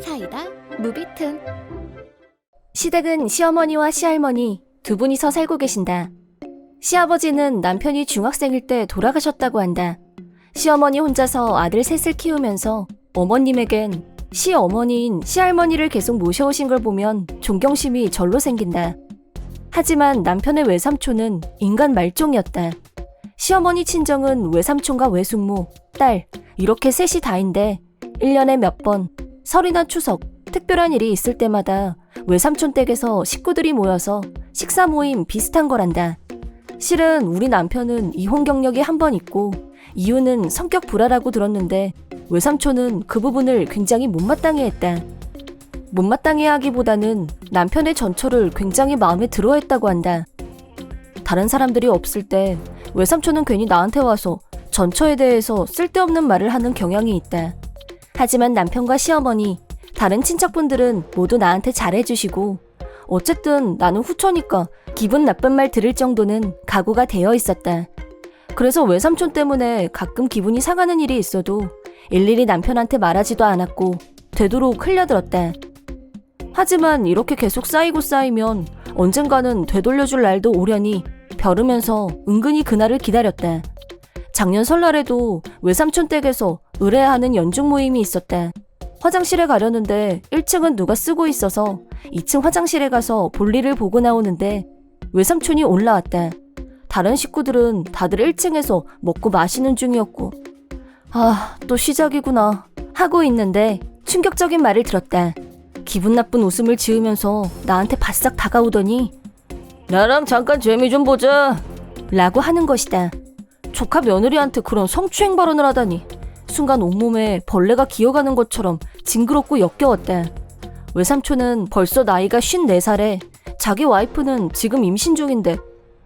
사이다 무비튼. 시댁은 시어머니와 시할머니 두 분이서 살고 계신다. 시아버지는 남편이 중학생일 때 돌아가셨다고 한다. 시어머니 혼자서 아들 셋을 키우면서 어머님에겐 시어머니인 시할머니를 계속 모셔오신 걸 보면 존경심이 절로 생긴다. 하지만 남편의 외삼촌은 인간 말종이었다. 시어머니 친정은 외삼촌과 외숙모, 딸 이렇게 셋이 다인데 1년에 몇 번 설이나 추석, 특별한 일이 있을 때마다 외삼촌 댁에서 식구들이 모여서 식사 모임 비슷한 거란다. 실은 우리 남편은 이혼 경력이 한 번 있고 이유는 성격 불화라고 들었는데 외삼촌은 그 부분을 굉장히 못마땅해 했다. 못마땅해 하기보다는 남편의 전처를 굉장히 마음에 들어 했다고 한다. 다른 사람들이 없을 때 외삼촌은 괜히 나한테 와서 전처에 대해서 쓸데없는 말을 하는 경향이 있다. 하지만 남편과 시어머니, 다른 친척분들은 모두 나한테 잘해주시고 어쨌든 나는 후처니까 기분 나쁜 말 들을 정도는 각오가 되어 있었다. 그래서 외삼촌 때문에 가끔 기분이 상하는 일이 있어도 일일이 남편한테 말하지도 않았고 되도록 흘려들었다. 하지만 이렇게 계속 쌓이고 쌓이면 언젠가는 되돌려줄 날도 오려니 벼르면서 은근히 그날을 기다렸다. 작년 설날에도 외삼촌 댁에서 의뢰하는 연중 모임이 있었다. 화장실에 가려는데 1층은 누가 쓰고 있어서 2층 화장실에 가서 볼일을 보고 나오는데 외삼촌이 올라왔다. 다른 식구들은 다들 1층에서 먹고 마시는 중이었고 또 시작이구나 하고 있는데 충격적인 말을 들었다. 기분 나쁜 웃음을 지으면서 나한테 바싹 다가오더니 나랑 잠깐 재미 좀 보자 라고 하는 것이다. 조카 며느리한테 그런 성추행 발언을 하다니 순간 온몸에 벌레가 기어가는 것처럼 징그럽고 역겨웠다. 외삼촌은 벌써 나이가 54살에 자기 와이프는 지금 임신 중인데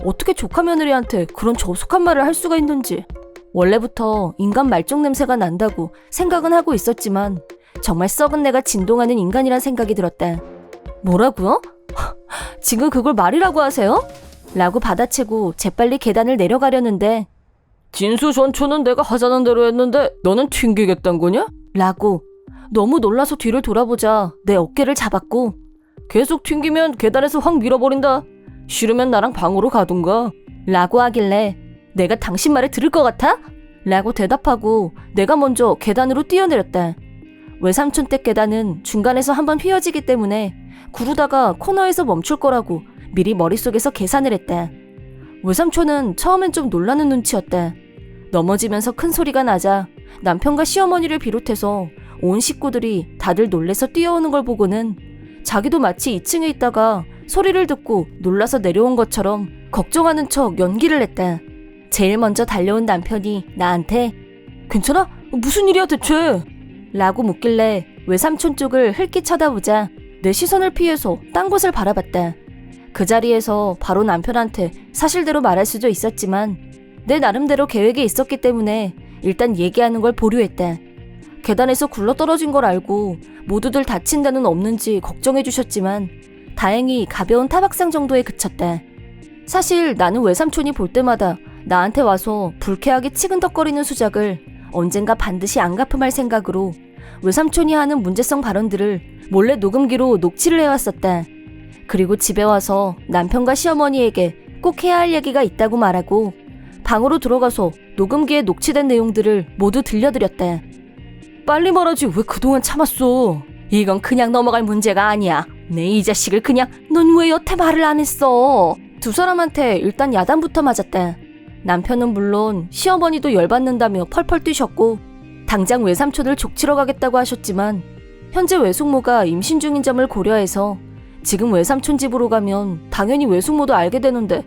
어떻게 조카 며느리한테 그런 저속한 말을 할 수가 있는지 원래부터 인간 말종 냄새가 난다고 생각은 하고 있었지만 정말 썩은 내가 진동하는 인간이란 생각이 들었다. 뭐라고요? 지금 그걸 말이라고 하세요? 라고 받아채고 재빨리 계단을 내려가려는데 진수 전초는 내가 하자는 대로 했는데 너는 튕기겠단 거냐? 라고 너무 놀라서 뒤를 돌아보자 내 어깨를 잡았고 계속 튕기면 계단에서 확 밀어버린다. 싫으면 나랑 방으로 가든가 라고 하길래 내가 당신 말을 들을 것 같아? 라고 대답하고 내가 먼저 계단으로 뛰어내렸다. 외삼촌 댁 계단은 중간에서 한번 휘어지기 때문에 구르다가 코너에서 멈출 거라고 미리 머릿속에서 계산을 했다. 외삼촌은 처음엔 좀 놀라는 눈치였다. 넘어지면서 큰 소리가 나자 남편과 시어머니를 비롯해서 온 식구들이 다들 놀래서 뛰어오는 걸 보고는 자기도 마치 2층에 있다가 소리를 듣고 놀라서 내려온 것처럼 걱정하는 척 연기를 했다. 제일 먼저 달려온 남편이 나한테 괜찮아? 무슨 일이야 대체? 라고 묻길래 외삼촌 쪽을 흘낏 쳐다보자 내 시선을 피해서 딴 곳을 바라봤다. 그 자리에서 바로 남편한테 사실대로 말할 수도 있었지만 내 나름대로 계획이 있었기 때문에 일단 얘기하는 걸 보류했다. 계단에서 굴러떨어진 걸 알고 모두들 다친 데는 없는지 걱정해 주셨지만 다행히 가벼운 타박상 정도에 그쳤다. 사실 나는 외삼촌이 볼 때마다 나한테 와서 불쾌하게 치근덕거리는 수작을 언젠가 반드시 안 갚음할 생각으로 외삼촌이 하는 문제성 발언들을 몰래 녹음기로 녹취를 해왔었다. 그리고 집에 와서 남편과 시어머니에게 꼭 해야 할 얘기가 있다고 말하고 방으로 들어가서 녹음기에 녹취된 내용들을 모두 들려드렸다. 빨리 말하지 왜 그동안 참았어? 이건 그냥 넘어갈 문제가 아니야. 내 이 자식을 그냥 넌 왜 여태 말을 안 했어? 두 사람한테 일단 야단부터 맞았다. 남편은 물론 시어머니도 열받는다며 펄펄 뛰셨고 당장 외삼촌을 족치러 가겠다고 하셨지만 현재 외숙모가 임신 중인 점을 고려해서 지금 외삼촌 집으로 가면 당연히 외숙모도 알게 되는데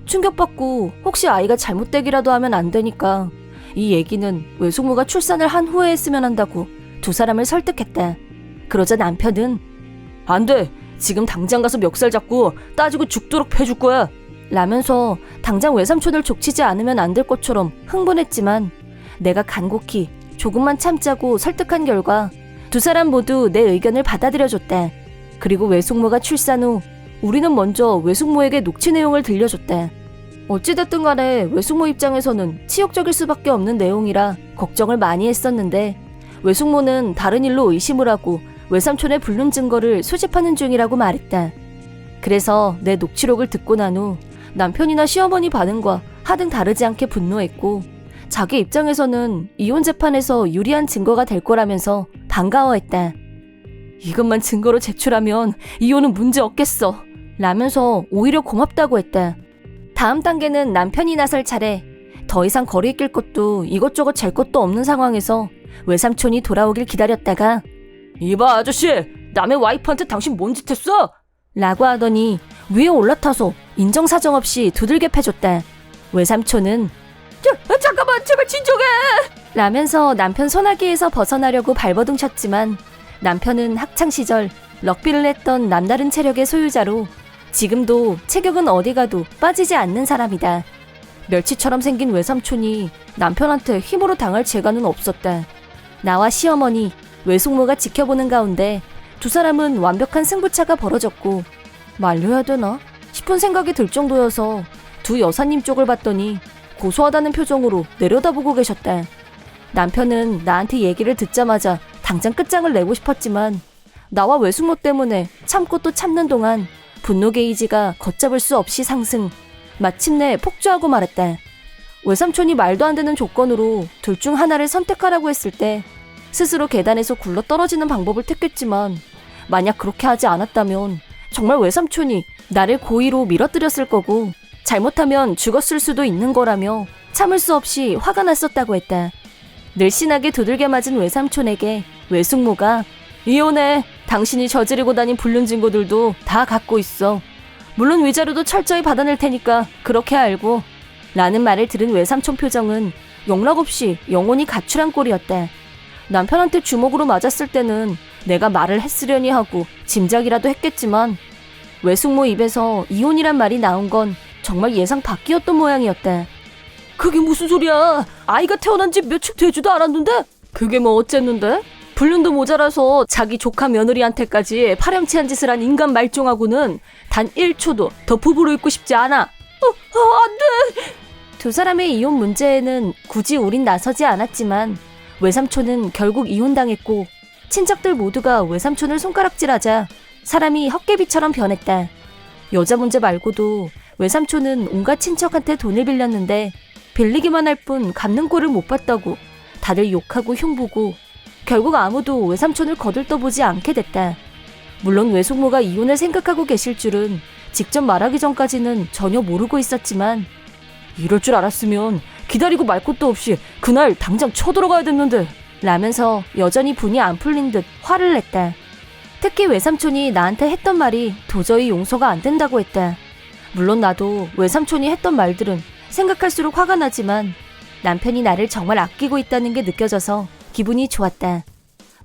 충격받고 혹시 아이가 잘못되기라도 하면 안 되니까 이 얘기는 외숙모가 출산을 한 후에 했으면 한다고 두 사람을 설득했다. 그러자 남편은 안 돼. 지금 당장 가서 멱살 잡고 따지고 죽도록 패줄 거야. 라면서 당장 외삼촌을 족치지 않으면 안 될 것처럼 흥분했지만 내가 간곡히 조금만 참자고 설득한 결과 두 사람 모두 내 의견을 받아들여줬다. 그리고 외숙모가 출산 후 우리는 먼저 외숙모에게 녹취 내용을 들려줬다. 어찌됐든 간에 외숙모 입장에서는 치욕적일 수밖에 없는 내용이라 걱정을 많이 했었는데 외숙모는 다른 일로 의심을 하고 외삼촌의 불륜 증거를 수집하는 중이라고 말했다. 그래서 내 녹취록을 듣고 난 후 남편이나 시어머니 반응과 하등 다르지 않게 분노했고, 자기 입장에서는 이혼 재판에서 유리한 증거가 될 거라면서 반가워했다. 이것만 증거로 제출하면 이혼은 문제 없겠어 라면서 오히려 고맙다고 했다. 다음 단계는 남편이 나설 차례. 더 이상 거리 낄 것도 이것저것 잴 것도 없는 상황에서 외삼촌이 돌아오길 기다렸다가 이봐 아저씨, 남의 와이프한테 당신 뭔 짓 했어? 라고 하더니 위에 올라타서 인정사정 없이 두들겨 패줬다. 외삼촌은 잠깐만 제발 진정해! 라면서 남편 손아귀에서 벗어나려고 발버둥 쳤지만 남편은 학창시절 럭비를 했던 남다른 체력의 소유자로 지금도 체격은 어디 가도 빠지지 않는 사람이다. 멸치처럼 생긴 외삼촌이 남편한테 힘으로 당할 재간은 없었다. 나와 시어머니, 외숙모가 지켜보는 가운데 두 사람은 완벽한 승부차가 벌어졌고, 말려야 되나 싶은 생각이 들 정도여서 두 여사님 쪽을 봤더니 고소하다는 표정으로 내려다보고 계셨다. 남편은 나한테 얘기를 듣자마자 당장 끝장을 내고 싶었지만 나와 외숙모 때문에 참고 또 참는 동안 분노 게이지가 걷잡을 수 없이 상승. 마침내 폭주하고 말았다. 외삼촌이 말도 안 되는 조건으로 둘 중 하나를 선택하라고 했을 때 스스로 계단에서 굴러 떨어지는 방법을 택했지만, 만약 그렇게 하지 않았다면 정말 외삼촌이 나를 고의로 밀어뜨렸을 거고 잘못하면 죽었을 수도 있는 거라며 참을 수 없이 화가 났었다고 했다. 늘씬하게 두들겨 맞은 외삼촌에게 외숙모가 이혼해. 당신이 저지르고 다닌 불륜 증거들도 다 갖고 있어. 물론 위자료도 철저히 받아낼 테니까 그렇게 알고. 라는 말을 들은 외삼촌 표정은 영락없이 영혼이 가출한 꼴이었다. 남편한테 주먹으로 맞았을 때는 내가 말을 했으려니 하고 짐작이라도 했겠지만 외숙모 입에서 이혼이란 말이 나온 건 정말 예상 밖이었던 모양이었다. 그게 무슨 소리야? 아이가 태어난 지 며칠 되지도 않았는데? 그게 뭐 어쨌는데? 불륜도 모자라서 자기 조카 며느리한테까지 파렴치한 짓을 한 인간 말종하고는 단 1초도 더 부부로 있고 싶지 않아. 안 돼! 두 사람의 이혼 문제에는 굳이 우린 나서지 않았지만 외삼촌은 결국 이혼당했고, 친척들 모두가 외삼촌을 손가락질하자 사람이 헛개비처럼 변했다. 여자 문제 말고도 외삼촌은 온갖 친척한테 돈을 빌렸는데 빌리기만 할 뿐 갚는 꼴을 못 봤다고 다들 욕하고 흉보고 결국 아무도 외삼촌을 거들떠보지 않게 됐다. 물론 외숙모가 이혼을 생각하고 계실 줄은 직접 말하기 전까지는 전혀 모르고 있었지만, 이럴 줄 알았으면 기다리고 말 것도 없이 그날 당장 쳐들어가야 됐는데 라면서 여전히 분이 안 풀린 듯 화를 냈다. 특히 외삼촌이 나한테 했던 말이 도저히 용서가 안 된다고 했다. 물론 나도 외삼촌이 했던 말들은 생각할수록 화가 나지만 남편이 나를 정말 아끼고 있다는 게 느껴져서 기분이 좋았다.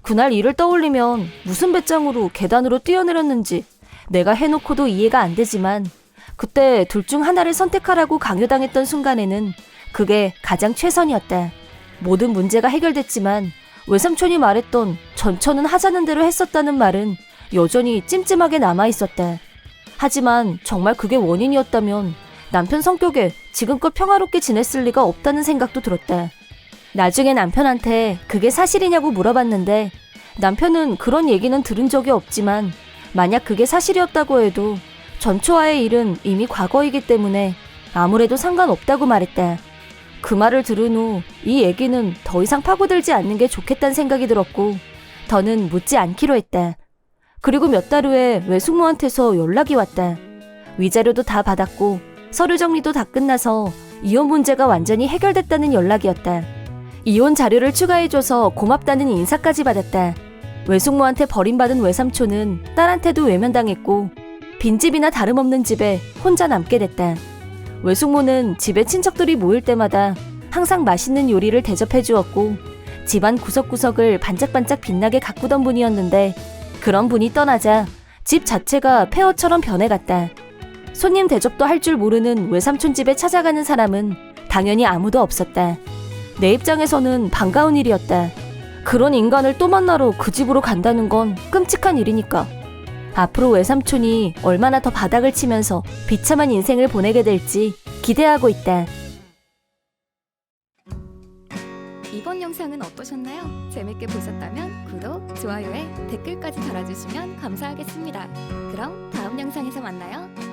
그날 일을 떠올리면 무슨 배짱으로 계단으로 뛰어내렸는지 내가 해놓고도 이해가 안 되지만, 그때 둘 중 하나를 선택하라고 강요당했던 순간에는 그게 가장 최선이었다. 모든 문제가 해결됐지만 외삼촌이 말했던 전처는 하자는 대로 했었다는 말은 여전히 찜찜하게 남아있었다. 하지만 정말 그게 원인이었다면 남편 성격에 지금껏 평화롭게 지냈을 리가 없다는 생각도 들었다. 나중에 남편한테 그게 사실이냐고 물어봤는데 남편은 그런 얘기는 들은 적이 없지만, 만약 그게 사실이었다고 해도 전초와의 일은 이미 과거이기 때문에 아무래도 상관없다고 말했다. 그 말을 들은 후 이 얘기는 더 이상 파고들지 않는 게 좋겠다는 생각이 들었고 더는 묻지 않기로 했다. 그리고 몇 달 후에 외숙모한테서 연락이 왔다. 위자료도 다 받았고 서류 정리도 다 끝나서 이혼 문제가 완전히 해결됐다는 연락이었다. 이혼 자료를 추가해줘서 고맙다는 인사까지 받았다. 외숙모한테 버림받은 외삼촌은 딸한테도 외면당했고 빈집이나 다름없는 집에 혼자 남게 됐다. 외숙모는 집에 친척들이 모일 때마다 항상 맛있는 요리를 대접해 주었고 집안 구석구석을 반짝반짝 빛나게 가꾸던 분이었는데, 그런 분이 떠나자 집 자체가 폐허처럼 변해갔다. 손님 대접도 할 줄 모르는 외삼촌 집에 찾아가는 사람은 당연히 아무도 없었다. 내 입장에서는 반가운 일이었다. 그런 인간을 또 만나러 그 집으로 간다는 건 끔찍한 일이니까. 앞으로 외삼촌이 얼마나 더 바닥을 치면서 비참한 인생을 보내게 될지 기대하고 있다. 이번 영상 영상은 어떠셨나요? 재밌게 보셨다면 구독, 좋아요에 댓글까지 달아주시면 감사하겠습니다. 그럼 다음 영상에서 만나요.